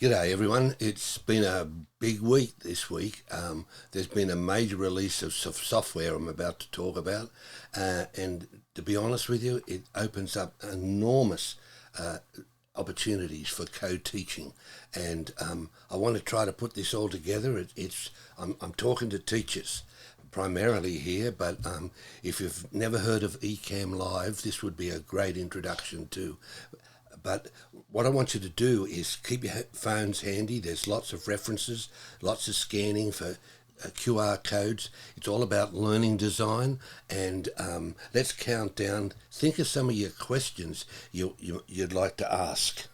G'day everyone. It's been a big week this week. There's been a major release of software I'm about to talk about, and to be honest with you, it opens up enormous opportunities for co-teaching, and I want to try to put this all together. I'm talking to teachers primarily here, but if you've never heard of Ecamm Live, this would be a great introduction too. But what I want you to do is keep your phones handy. There's lots of references, lots of scanning for QR codes. It's all about learning design. And let's count down. Think of some of your questions you'd like to ask.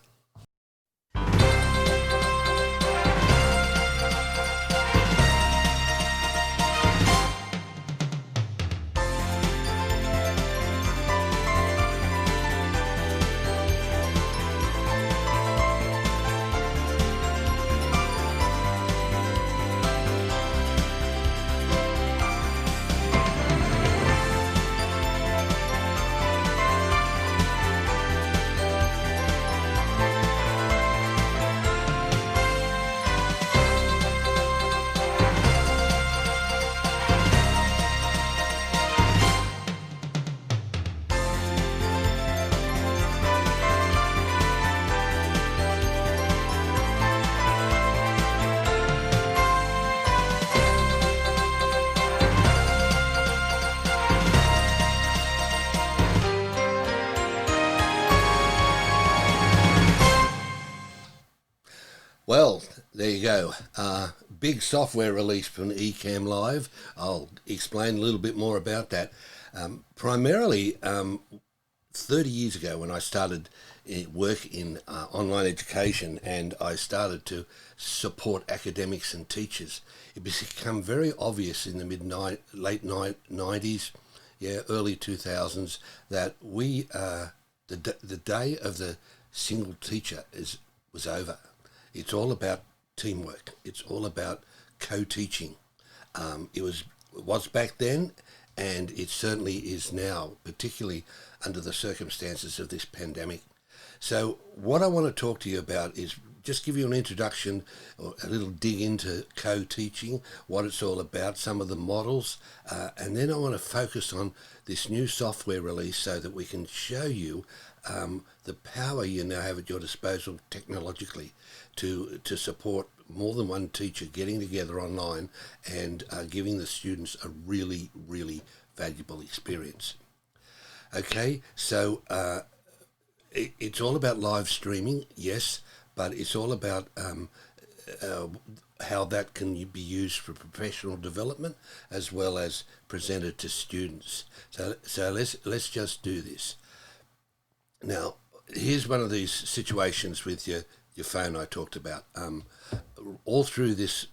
Well, there you go. Big software release from Ecamm Live. I'll explain a little bit more about that. Primarily, 30 years ago when I started work in online education and I started to support academics and teachers, it became very obvious in the late 90s, early 2000s, that the day of the single teacher was over. It's all about teamwork. It's all about co-teaching. It was back then, and it certainly is now, particularly under the circumstances of this pandemic. So what I want to talk to you about is just give you an introduction, or a little dig into co-teaching, what it's all about, some of the models, and then I want to focus on this new software release so that we can show you the power you now have at your disposal technologically to support more than one teacher getting together online and giving the students a really, really valuable experience. Okay, so it's all about live streaming, yes, but it's all about how that can be used for professional development as well as presented to students. So let's just do this. Now, here's one of these situations with your phone I talked about. All through this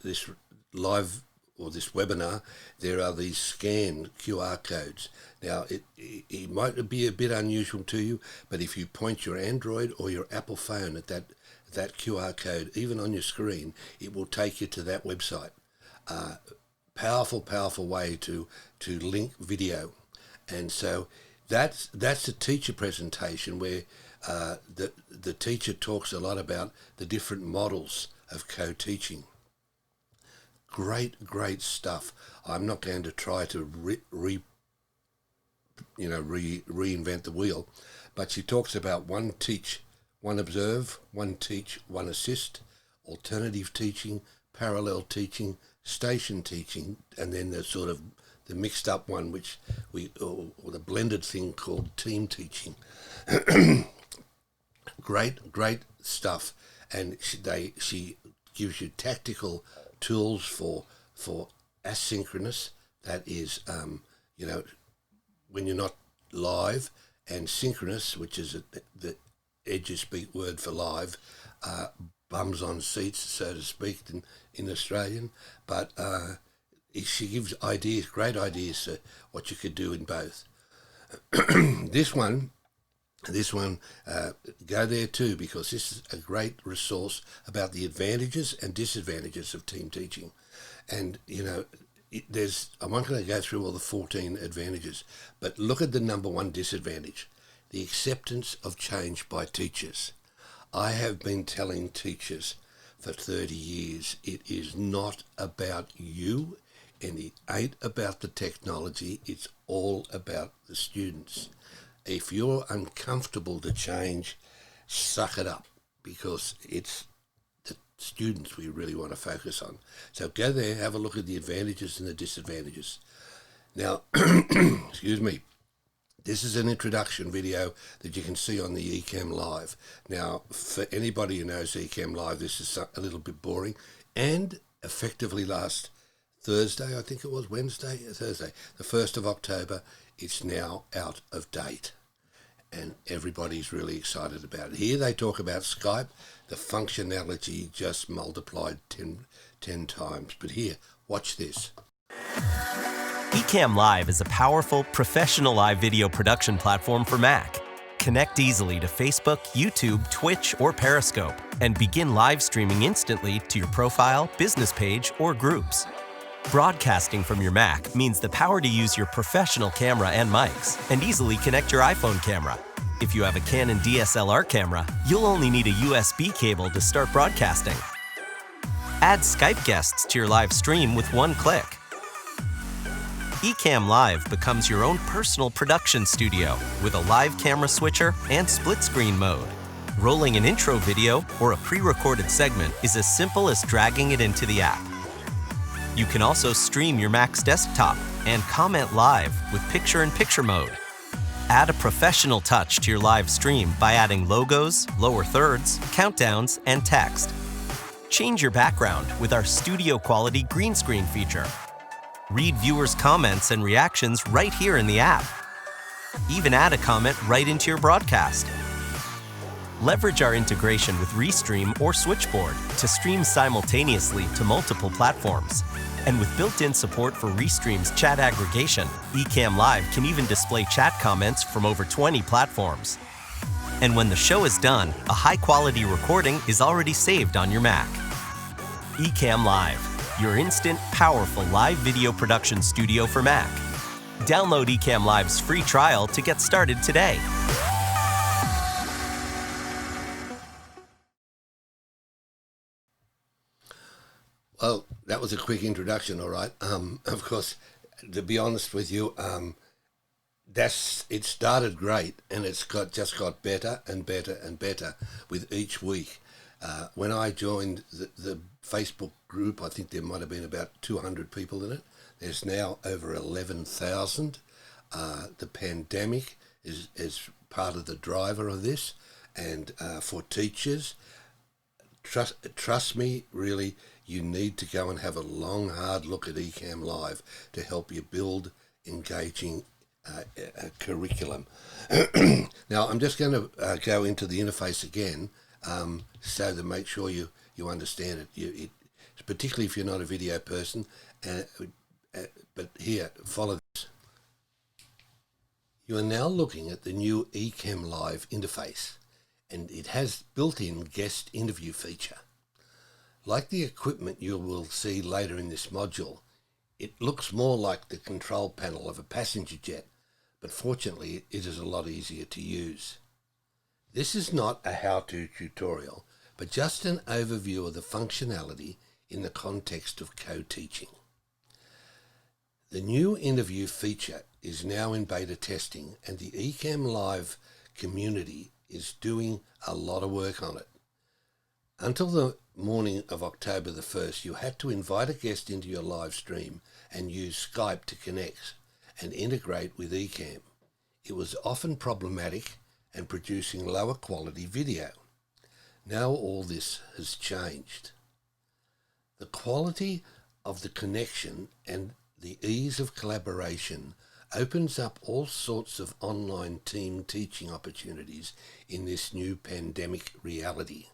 live or this webinar, there are these scanned QR codes. Now, it might be a bit unusual to you, but if you point your Android or your Apple phone at that QR code, even on your screen, it will take you to that website. Powerful way to link video. And so that's a teacher presentation where the teacher talks a lot about the different models of co-teaching. Great stuff. I'm not going to try to reinvent the wheel, but she talks about one teach, one observe, one teach, one assist, alternative teaching, parallel teaching, station teaching, and then the mixed up one, which or the blended thing called team teaching. Great stuff, and she gives you tactical tools for asynchronous. That is, when you're not live, and synchronous, which is the edge-of-speak word for live, bums on seats, so to speak, in Australian. But she gives great ideas for what you could do in both. This one, go there too, because this is a great resource about the advantages and disadvantages of team teaching. And, I'm not going to go through all the 14 advantages, but look at the number one disadvantage, the acceptance of change by teachers. I have been telling teachers for 30 years. It is not about you, and it ain't about the technology. It's all about the students. If you're uncomfortable to change, suck it up, because it's the students we really want to focus on. So go there, have a look at the advantages and the disadvantages. Now, excuse me, this is an introduction video that you can see on the Ecamm Live. Now, for anybody who knows Ecamm Live, this is a little bit boring, and effectively last Thursday, I think it was Thursday, the 1st of October, it's now out of date. And everybody's really excited about it. Here they talk about Skype, the functionality just multiplied 10 times. But here, watch this. Ecamm Live is a powerful, professional live video production platform for Mac. Connect easily to Facebook, YouTube, Twitch, or Periscope, and begin live streaming instantly to your profile, business page, or groups. Broadcasting from your Mac means the power to use your professional camera and mics, and easily connect your iPhone camera. If you have a Canon DSLR camera, you'll only need a USB cable to start broadcasting. Add Skype guests to your live stream with one click. Ecamm Live becomes your own personal production studio with a live camera switcher and split-screen mode. Rolling an intro video or a pre-recorded segment is as simple as dragging it into the app. You can also stream your Mac's desktop and comment live with picture-in-picture mode. Add a professional touch to your live stream by adding logos, lower thirds, countdowns, and text. Change your background with our studio-quality green screen feature. Read viewers' comments and reactions right here in the app. Even add a comment right into your broadcast. Leverage our integration with Restream or Switchboard to stream simultaneously to multiple platforms. And with built-in support for Restream's chat aggregation, Ecamm Live can even display chat comments from over 20 platforms. And when the show is done, a high-quality recording is already saved on your Mac. Ecamm Live, your instant, powerful live video production studio for Mac. Download Ecamm Live's free trial to get started today. Well, that was a quick introduction, all right. Of course, to be honest with you, it started great, and it's just got better and better and better with each week. When I joined the Facebook group, I think there might have been about 200 people in it. There's now over 11,000. The pandemic is part of the driver of this, and for teachers, trust me, really, you need to go and have a long, hard look at Ecamm Live to help you build engaging a curriculum. Now, I'm just going to go into the interface again so to make sure you understand it. Particularly if you're not a video person. But here, follow this. You are now looking at the new Ecamm Live interface, and it has built-in guest interview feature. Like the equipment you will see later in this module, it looks more like the control panel of a passenger jet, but fortunately it is a lot easier to use. This is not a how-to tutorial, but just an overview of the functionality in the context of co-teaching. The new interview feature is now in beta testing, and the Ecamm Live community is doing a lot of work on it. Until the morning of October the 1st, you had to invite a guest into your live stream and use Skype to connect and integrate with Ecamm. It was often problematic and producing lower quality video. Now all this has changed. The quality of the connection and the ease of collaboration opens up all sorts of online team teaching opportunities in this new pandemic reality.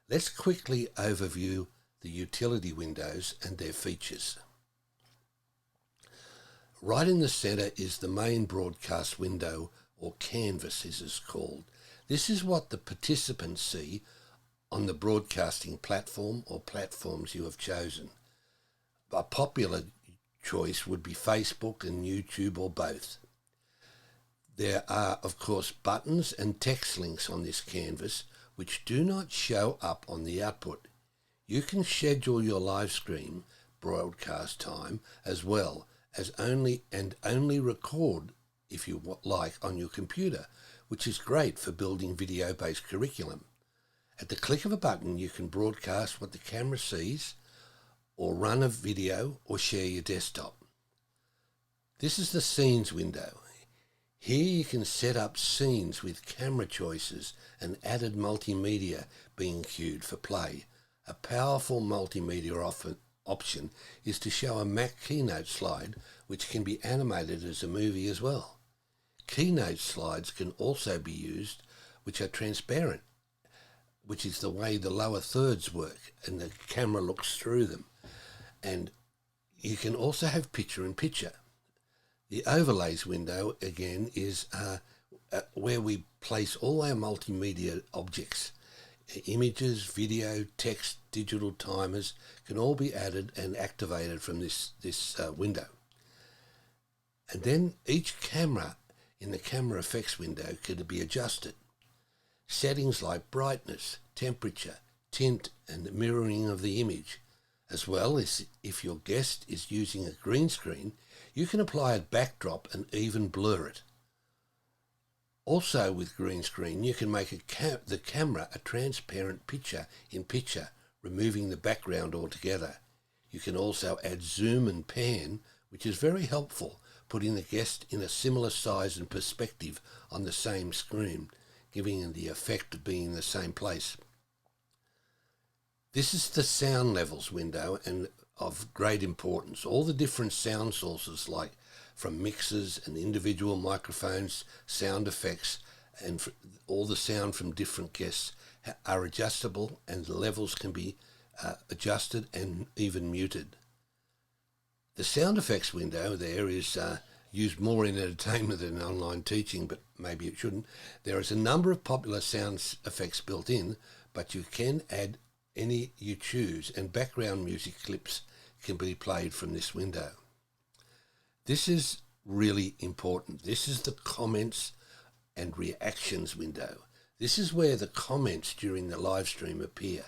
Let's quickly overview the utility windows and their features. Right in the center is the main broadcast window, or canvas as it's called. This is what the participants see on the broadcasting platform or platforms you have chosen. A popular choice would be Facebook and YouTube, or both. There are, of course, buttons and text links on this canvas which do not show up on the output. You can schedule your live stream broadcast time as well as only record if you like on your computer, which is great for building video-based curriculum. At the click of a button, you can broadcast what the camera sees, or run a video, or share your desktop. This is the scenes window. Here you can set up scenes with camera choices and added multimedia being queued for play. A powerful multimedia option is to show a Mac keynote slide, which can be animated as a movie as well. Keynote slides can also be used, which are transparent, which is the way the lower thirds work, and the camera looks through them. And you can also have picture-in-picture. The overlays window, again, is where we place all our multimedia objects. Images, video, text, digital timers can all be added and activated from this window. And then each camera in the camera effects window could be adjusted. Settings like brightness, temperature, tint, and mirroring of the image, as well as if your guest is using a green screen, you can apply a backdrop and even blur it. Also with green screen, you can make the camera a transparent picture-in-picture, removing the background altogether. You can also add zoom and pan, which is very helpful, putting the guest in a similar size and perspective on the same screen, giving them the effect of being in the same place. This is the sound levels window, and of great importance. All the different sound sources, like from mixers and individual microphones, sound effects, and all the sound from different guests are adjustable, and the levels can be adjusted and even muted. The sound effects window there is used more in entertainment than in online teaching, but maybe it shouldn't. There is a number of popular sound effects built in, but you can add any you choose, and background music clips can be played from this window. This is really important. This is the comments and reactions window. This is where the comments during the live stream appear.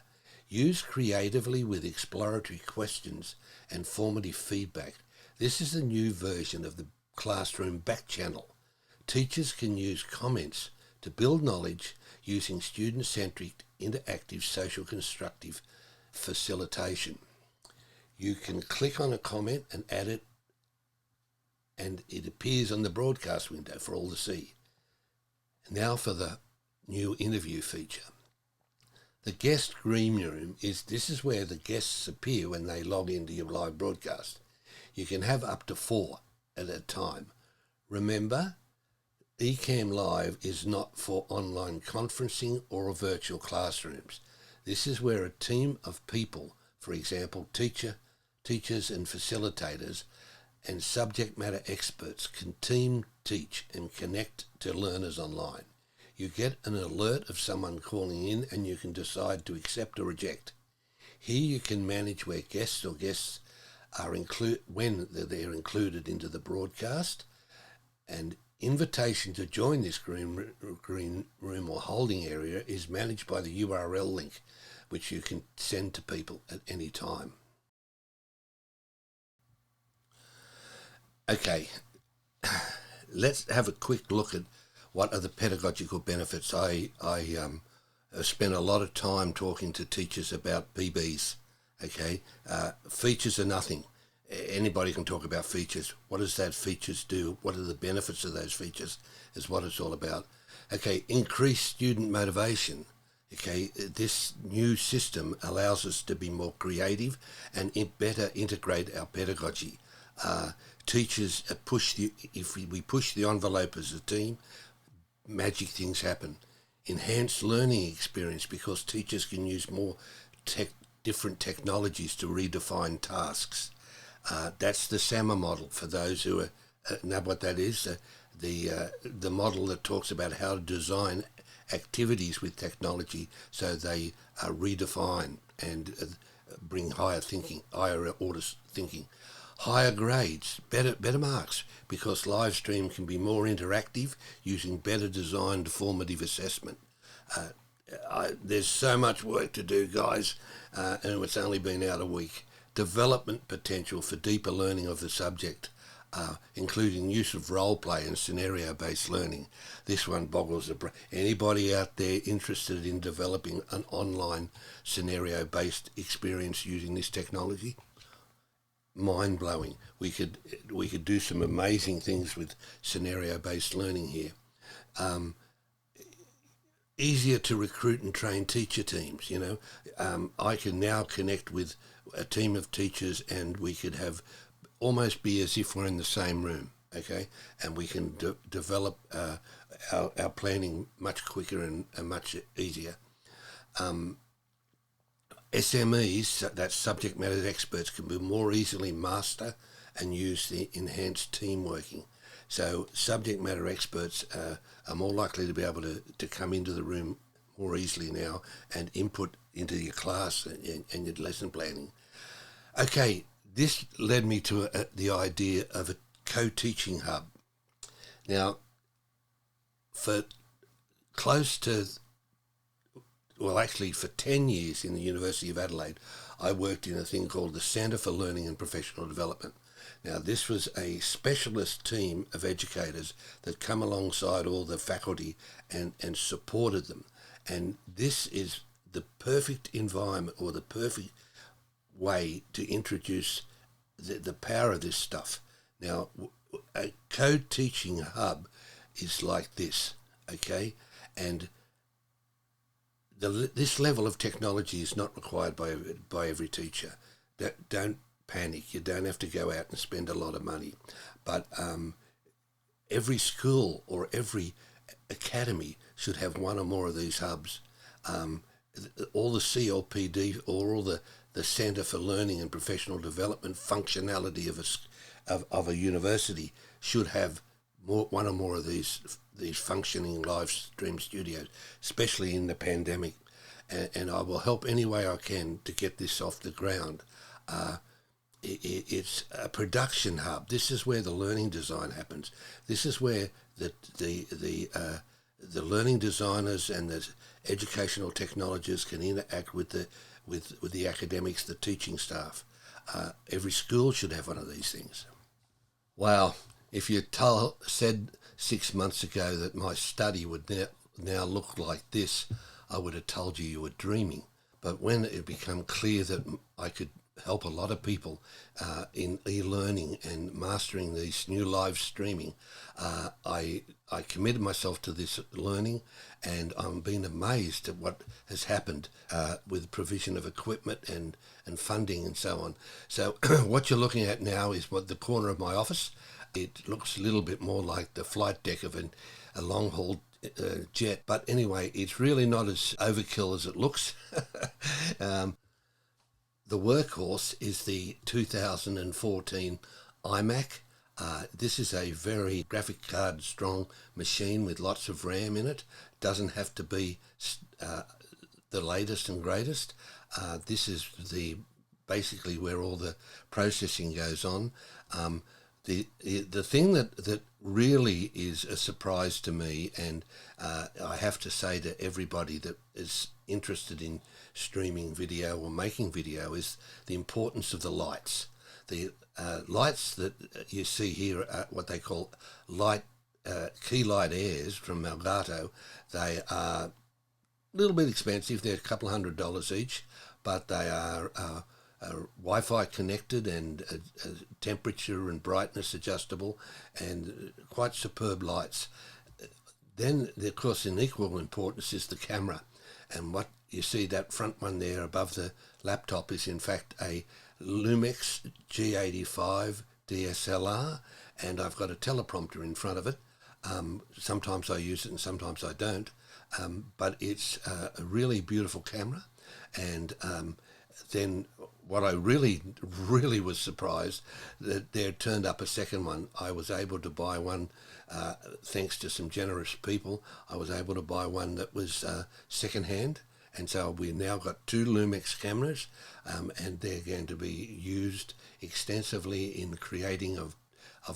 Used creatively with exploratory questions and formative feedback. This is a new version of the classroom back channel. Teachers can use comments to build knowledge using student-centric, interactive, social constructive facilitation. You can click on a comment and add it, and it appears on the broadcast window for all to see. Now for the new interview feature. The guest green room this is where the guests appear when they log into your live broadcast. You can have up to 4 at a time. Remember, Ecamm Live is not for online conferencing or virtual classrooms. This is where a team of people, for example, teachers and facilitators and subject matter experts, can team teach and connect to learners online. You get an alert of someone calling in, and you can decide to accept or reject. Here you can manage where guests are when they're included into the broadcast, and invitation to join this green room or holding area is managed by the URL link, which you can send to people at any time. Okay, let's have a quick look at what are the pedagogical benefits. I spent a lot of time talking to teachers about PBs. Okay, features are nothing. Anybody can talk about features. What does that features do? What are the benefits of those features is what it's all about. Okay, increased student motivation. Okay, this new system allows us to be more creative and better integrate our pedagogy. Teachers if we push the envelope as a team, magic things happen. Enhanced learning experience, because teachers can use more different technologies to redefine tasks. That's the SAMA model, for those who know what that is. The model that talks about how to design activities with technology so they redefine and bring higher order thinking. Higher grades, better marks, because live stream can be more interactive using better designed formative assessment. there's so much work to do, guys, and it's only been out a week. Development potential for deeper learning of the subject, including use of role play and scenario-based learning. This one boggles the brain. Anybody out there interested in developing an online scenario-based experience using this technology? Mind-blowing. We could do some amazing things with scenario-based learning here. Easier to recruit and train teacher teams. I can now connect with a team of teachers, and we could have almost be as if we're in the same room, okay? And we can develop our planning much quicker and much easier. SMEs, that's subject matter experts, can be more easily master and use the enhanced team working. So subject matter experts are more likely to be able to come into the room more easily now and input into your class and your lesson planning. Okay, this led me to the idea of a co-teaching hub. Now, for close to, well, actually for 10 years in the University of Adelaide, I worked in a thing called the Centre for Learning and Professional Development. Now, this was a specialist team of educators that come alongside all the faculty and supported them. And this is the perfect environment, or the perfect way to introduce the power of this stuff. Now, a co-teaching hub is like this, okay? And this level of technology is not required by every teacher. Don't panic. You don't have to go out and spend a lot of money. But every school or every academy should have one or more of these hubs. All the CLPD, or all the Centre for Learning and Professional Development functionality of a university should have one or more of these functioning live stream studios, especially in the pandemic. And I will help any way I can to get this off the ground. It's a production hub. This is where the learning design happens. This is where the learning designers and the educational technologists can interact with the academics, the teaching staff. Every school should have one of these things. Wow, if you said 6 months ago that my study would now look like this, I would have told you were dreaming. But when it became clear that I could help a lot of people in e-learning and mastering these new live streaming, I committed myself to this learning, and I'm being amazed at what has happened with provision of equipment and funding and so on. So what you're looking at now is the corner of my office. It looks a little bit more like the flight deck of a long-haul jet, but anyway, it's really not as overkill as it looks. The workhorse is the 2014 Imac. This is a very graphic card strong machine with lots of RAM in it. Doesn't have to be the latest and greatest. This is basically where all the processing goes on. The thing that really is a surprise to me, and I have to say to everybody that is interested in streaming video or making video, is the importance of the lights. The lights that you see here are what they call key light airs from Elgato. They are a little bit expensive. They're a couple $100 each, but they are Wi-Fi connected and temperature and brightness adjustable, and quite superb lights. Then, of course, in equal importance is the camera. And what you see, that front one there above the laptop, is in fact a Lumix G85 DSLR, and I've got a teleprompter in front of it. Sometimes I use it and sometimes I don't, but it's a really beautiful camera. And then what I really was surprised that there turned up a second one. I was able to buy one, thanks to some generous people. I was able to buy one that was second-hand, and so we've now got two Lumix cameras, and they're going to be used extensively in creating of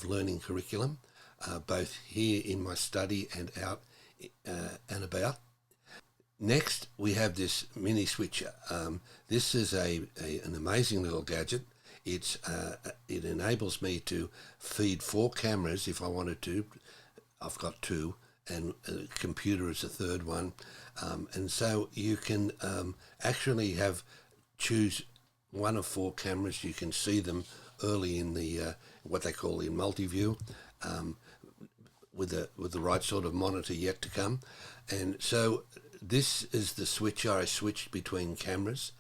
learning curriculum, both here in my study and out and about. Next, we have this mini switcher. This is an amazing little gadget. It enables me to feed 4 cameras if I wanted to. I've got 2, and a computer is a third one. And so you can actually choose one of 4 cameras. You can see them early in the what they call in multi-view, with the right sort of monitor yet to come. And so this is the switcher. I switched between cameras.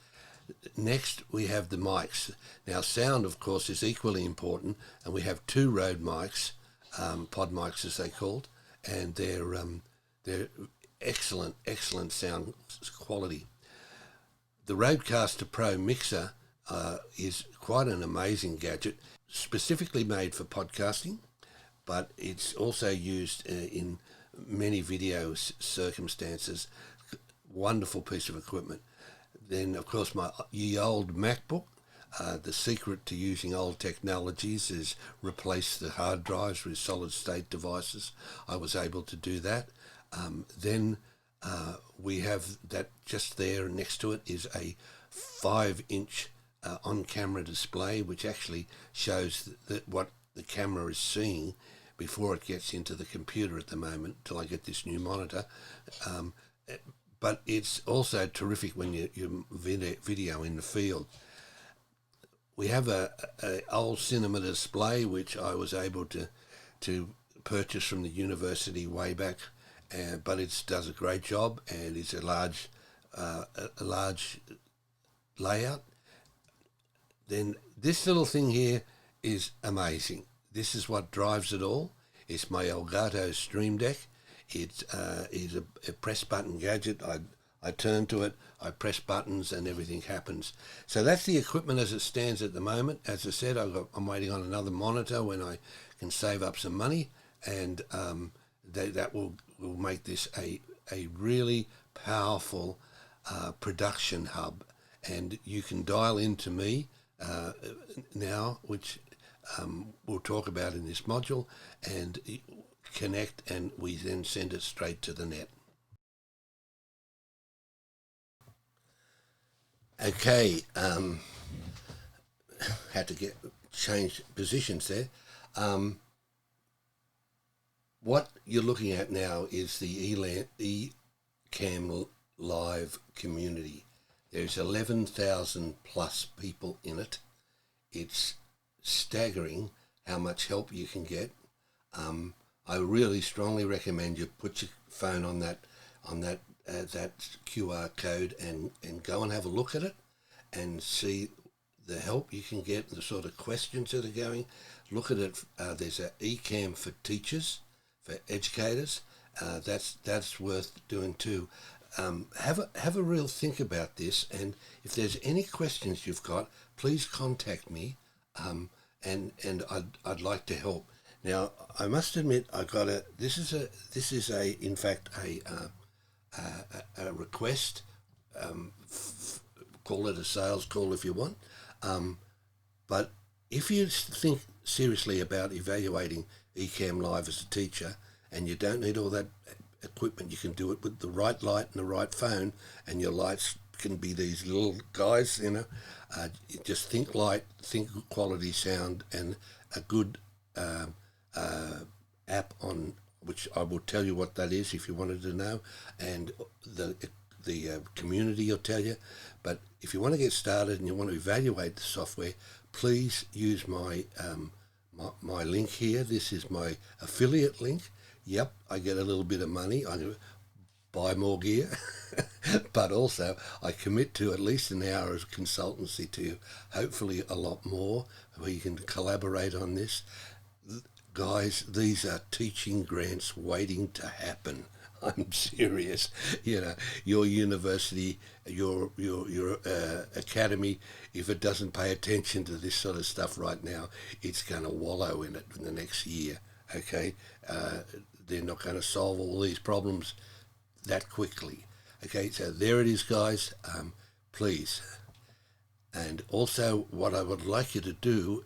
Next, we have the mics. Now, sound, of course, is equally important, and we have 2 Rode mics, pod mics as they're called, and they're excellent sound quality. The Rodecaster Pro mixer is quite an amazing gadget, specifically made for podcasting, but it's also used in many video circumstances. Wonderful piece of equipment. Then, of course, my ye old MacBook. The secret to using old technologies is replace the hard drives with solid-state devices. I was able to do that. Then we have that just there next to it is a 5-inch on-camera display, which actually shows what the camera is seeing before it gets into the computer at the moment, till I get this new monitor. But it's also terrific when you video in the field. We have a old cinema display which I was able to purchase from the university way back, but it does a great job, and it's a large layout. Then this little thing here is amazing. This is what drives it all. It's my Elgato Stream Deck. It is a press button gadget. I turn to it, I press buttons, and everything happens. So that's the equipment as it stands at the moment. As I said, I'm waiting on another monitor when I can save up some money, and that will make this a really powerful production hub. And you can dial into me now, which we'll talk about in this module, and connect, and we then send it straight to the net. Okay, had to change positions there. What you're looking at now is the Ecamm Live community. There's 11,000 plus people in it. It's staggering how much help you can get. I really strongly recommend you put your phone on that QR code and go and have a look at it and see the help you can get, the sort of questions that are going. Look at it. There's an Ecamm for teachers, for educators. That's worth doing too. Have a real think about this, and if there's any questions you've got, please contact me, and I'd like to help. Now, I must admit, this is in fact a request. Call it a sales call if you want. But if you think seriously about evaluating Ecamm Live as a teacher, and you don't need all that equipment, you can do it with the right light and the right phone, and your lights can be these little guys, just think light, think quality sound, and a good app on which I will tell you what that is if you wanted to know, and the community will tell you. But if you want to get started and you want to evaluate the software, please use my my link here. This is my affiliate link. Yep, I get a little bit of money. I buy more gear, but also I commit to at least an hour of consultancy to you, hopefully a lot more, where you can collaborate on this. Guys, these are teaching grants waiting to happen. I'm serious. Your university, your academy, if it doesn't pay attention to this sort of stuff right now, it's going to wallow in it in the next year. Okay, they're not going to solve all these problems that quickly. Okay, so there it is, guys. Please. And also, what I would like you to do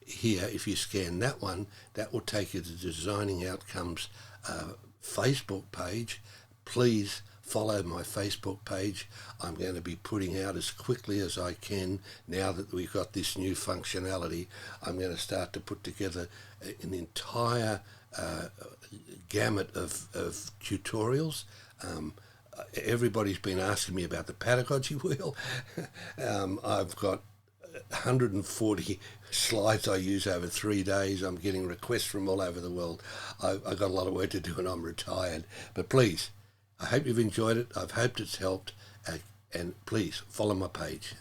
here, if you scan that one, that will take you to Designing Outcomes Facebook page. Please follow my Facebook page. I'm going to be putting out as quickly as I can now that we've got this new functionality. I'm going to start to put together an entire gamut of tutorials. Everybody's been asking me about the pedagogy wheel. I've got 140 slides I use over 3 days. I'm getting requests from all over the world. I've got a lot of work to do and I'm retired. But please, I hope you've enjoyed it. I've hoped it's helped. And please follow my page.